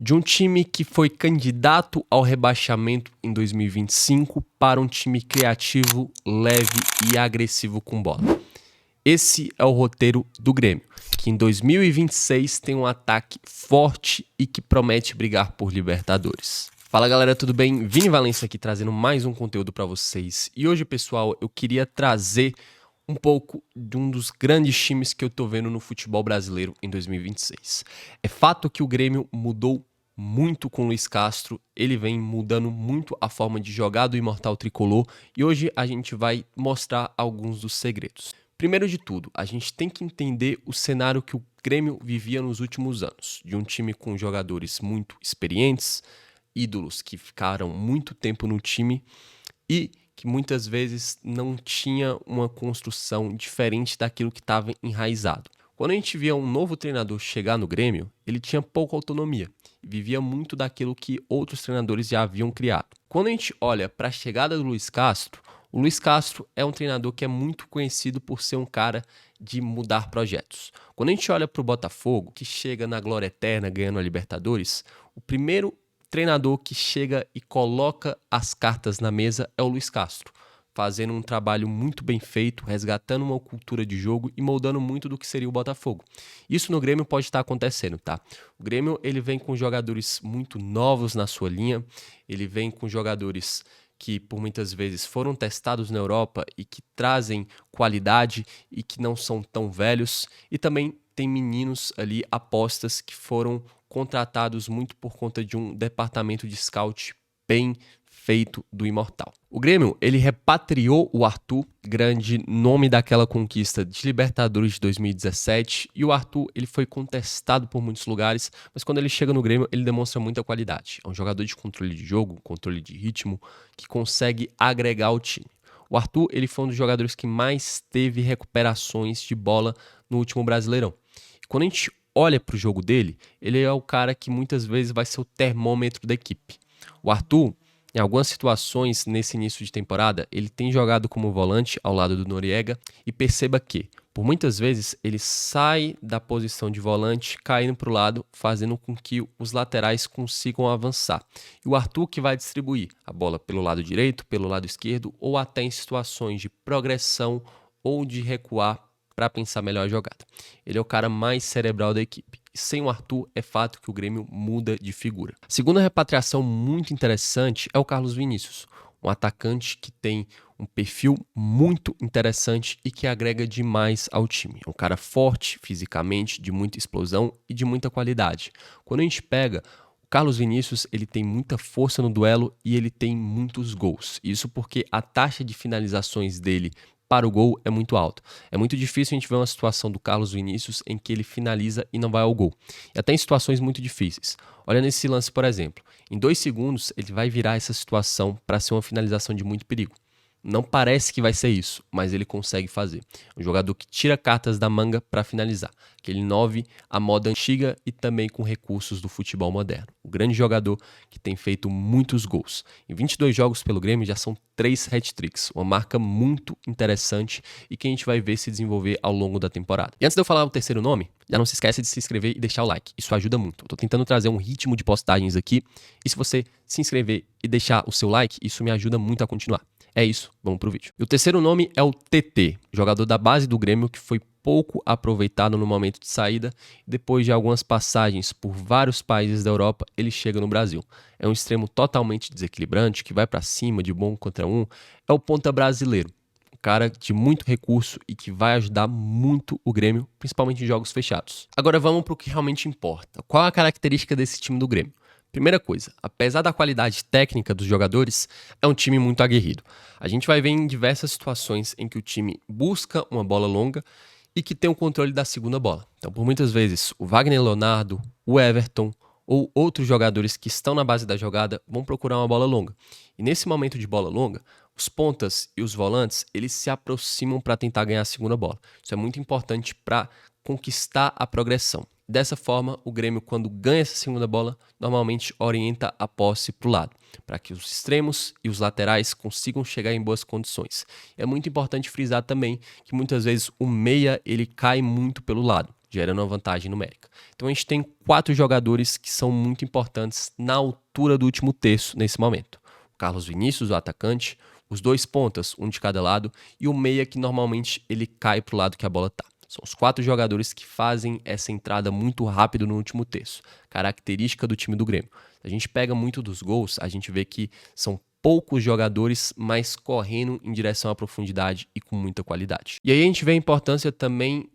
De um time que foi candidato ao rebaixamento em 2025 para um time criativo, leve e agressivo com bola. Esse é o roteiro do Grêmio, que em 2026 tem um ataque forte e que promete brigar por Libertadores. Fala galera, tudo bem? Vini Valença aqui trazendo mais um conteúdo para vocês. E hoje, pessoal, eu queria trazer um pouco de um dos grandes times que eu tô vendo no futebol brasileiro em 2026. É fato que o Grêmio mudou muito com o Luiz Castro, ele vem mudando muito a forma de jogar do Imortal Tricolor e hoje a gente vai mostrar alguns dos segredos. Primeiro de tudo, a gente tem que entender o cenário que o Grêmio vivia nos últimos anos, de um time com jogadores muito experientes, ídolos que ficaram muito tempo no time e que muitas vezes não tinha uma construção diferente daquilo que estava enraizado. Quando a gente via um novo treinador chegar no Grêmio, ele tinha pouca autonomia e vivia muito daquilo que outros treinadores já haviam criado. Quando a gente olha para a chegada do Luiz Castro, o Luiz Castro é um treinador que é muito conhecido por ser um cara de mudar projetos. Quando a gente olha para o Botafogo, que chega na glória eterna ganhando a Libertadores, o primeiro treinador que chega e coloca as cartas na mesa é o Luiz Castro, fazendo um trabalho muito bem feito, resgatando uma cultura de jogo e moldando muito do que seria o Botafogo. Isso no Grêmio pode estar acontecendo, tá? O Grêmio ele vem com jogadores muito novos na sua linha, ele vem com jogadores que por muitas vezes foram testados na Europa e que trazem qualidade e que não são tão velhos, e também tem meninos ali, apostas que foram contratados muito por conta de um departamento de scout bem feito do Imortal. O Grêmio, ele repatriou o Arthur, grande nome daquela conquista de Libertadores de 2017, e o Arthur, ele foi contestado por muitos lugares, mas quando ele chega no Grêmio, ele demonstra muita qualidade. É um jogador de controle de jogo, controle de ritmo, que consegue agregar ao time. O Arthur, ele foi um dos jogadores que mais teve recuperações de bola no último Brasileirão. E quando a gente olha para o jogo dele, ele é o cara que muitas vezes vai ser o termômetro da equipe. O Arthur, em algumas situações nesse início de temporada, ele tem jogado como volante ao lado do Noriega e perceba que, por muitas vezes, ele sai da posição de volante caindo para o lado, fazendo com que os laterais consigam avançar. E o Arthur que vai distribuir a bola pelo lado direito, pelo lado esquerdo ou até em situações de progressão ou de recuar para pensar melhor a jogada. Ele é o cara mais cerebral da equipe. E sem o Arthur, é fato que o Grêmio muda de figura. A segunda repatriação muito interessante é o Carlos Vinícius, um atacante que tem um perfil muito interessante e que agrega demais ao time. É um cara forte fisicamente, de muita explosão e de muita qualidade. Quando a gente pega o Carlos Vinícius, ele tem muita força no duelo e ele tem muitos gols. Isso porque a taxa de finalizações dele para o gol é muito alto. É muito difícil a gente ver uma situação do Carlos Vinícius em que ele finaliza e não vai ao gol. E até em situações muito difíceis. Olha nesse lance, por exemplo. Em 2 segundos, ele vai virar essa situação para ser uma finalização de muito perigo. Não parece que vai ser isso, mas ele consegue fazer. Um jogador que tira cartas da manga para finalizar. Aquele 9 à moda antiga e também com recursos do futebol moderno. Um grande jogador que tem feito muitos gols. Em 22 jogos pelo Grêmio já são 3 hat-tricks. Uma marca muito interessante e que a gente vai ver se desenvolver ao longo da temporada. E antes de eu falar o terceiro nome, já não se esquece de se inscrever e deixar o like. Isso ajuda muito. Eu tô tentando trazer um ritmo de postagens aqui. E se você se inscrever e deixar o seu like, isso me ajuda muito a continuar. É isso, vamos pro vídeo. E o terceiro nome é o TT, jogador da base do Grêmio que foi pouco aproveitado no momento de saída. Depois de algumas passagens por vários países da Europa, ele chega no Brasil. É um extremo totalmente desequilibrante, que vai para cima de bom contra um. É o ponta brasileiro, um cara de muito recurso e que vai ajudar muito o Grêmio, principalmente em jogos fechados. Agora vamos pro que realmente importa. Qual a característica desse time do Grêmio? Primeira coisa, apesar da qualidade técnica dos jogadores, é um time muito aguerrido. A gente vai ver em diversas situações em que o time busca uma bola longa e que tem o controle da segunda bola. Então, por muitas vezes, o Wagner Leonardo, o Everton ou outros jogadores que estão na base da jogada vão procurar uma bola longa. E nesse momento de bola longa, os pontas e os volantes, eles se aproximam para tentar ganhar a segunda bola. Isso é muito importante para conquistar a progressão. Dessa forma, o Grêmio, quando ganha essa segunda bola, normalmente orienta a posse para o lado, para que os extremos e os laterais consigam chegar em boas condições. É muito importante frisar também que muitas vezes o meia ele cai muito pelo lado. gerando uma vantagem numérica. Então a gente tem 4 jogadores que são muito importantes na altura do último terço nesse momento. O Carlos Vinícius, o atacante, os 2 pontas, um de cada lado, e o meia que normalmente ele cai para o lado que a bola está. São os 4 jogadores que fazem essa entrada muito rápido no último terço, característica do time do Grêmio. Se a gente pega muito dos gols, a gente vê que são poucos jogadores, mas correndo em direção à profundidade e com muita qualidade. E aí a gente vê a importância também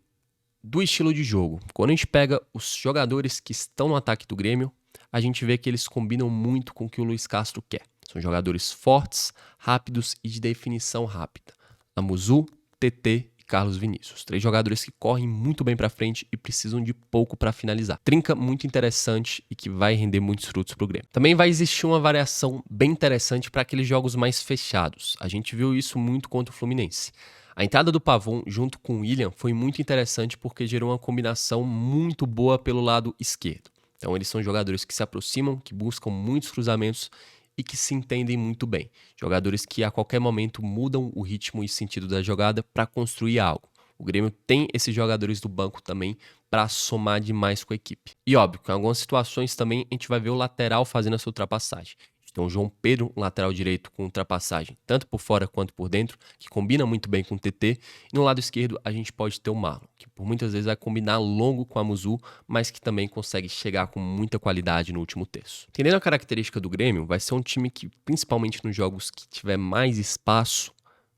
do estilo de jogo. Quando a gente pega os jogadores que estão no ataque do Grêmio, a gente vê que eles combinam muito com o que o Luiz Castro quer. São jogadores fortes, rápidos e de definição rápida. Amuzu, TT e Carlos Vinícius. 3 jogadores que correm muito bem para frente e precisam de pouco para finalizar. Trinca muito interessante e que vai render muitos frutos para o Grêmio. Também vai existir uma variação bem interessante para aqueles jogos mais fechados. A gente viu isso muito contra o Fluminense. A entrada do Pavon junto com o William foi muito interessante porque gerou uma combinação muito boa pelo lado esquerdo. Então eles são jogadores que se aproximam, que buscam muitos cruzamentos e que se entendem muito bem. Jogadores que a qualquer momento mudam o ritmo e sentido da jogada para construir algo. O Grêmio tem esses jogadores do banco também para somar demais com a equipe. E óbvio, em algumas situações também a gente vai ver o lateral fazendo essa ultrapassagem. Então, o João Pedro, um lateral direito com ultrapassagem, tanto por fora quanto por dentro, que combina muito bem com o TT. E no lado esquerdo, a gente pode ter o Marlon, que por muitas vezes vai combinar longo com a Muzu, mas que também consegue chegar com muita qualidade no último terço. Entendendo a característica do Grêmio, vai ser um time que, principalmente nos jogos que tiver mais espaço,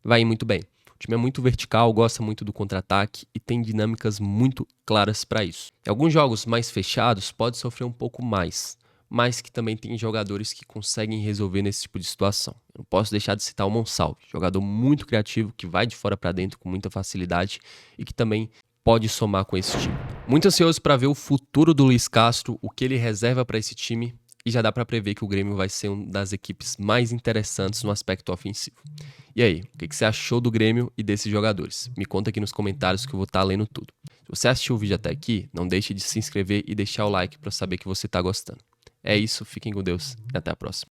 vai ir muito bem. O time é muito vertical, gosta muito do contra-ataque e tem dinâmicas muito claras para isso. Em alguns jogos mais fechados, pode sofrer um pouco mais, mas que também tem jogadores que conseguem resolver nesse tipo de situação. Eu não posso deixar de citar o Monsalve, jogador muito criativo, que vai de fora para dentro com muita facilidade e que também pode somar com esse time. Muito ansioso para ver o futuro do Luiz Castro, o que ele reserva para esse time, e já dá para prever que o Grêmio vai ser uma das equipes mais interessantes no aspecto ofensivo. E aí, o que você achou do Grêmio e desses jogadores? Me conta aqui nos comentários que eu vou estar lendo tudo. Se você assistiu o vídeo até aqui, não deixe de se inscrever e deixar o like para saber que você está gostando. É isso, fiquem com Deus e até a próxima.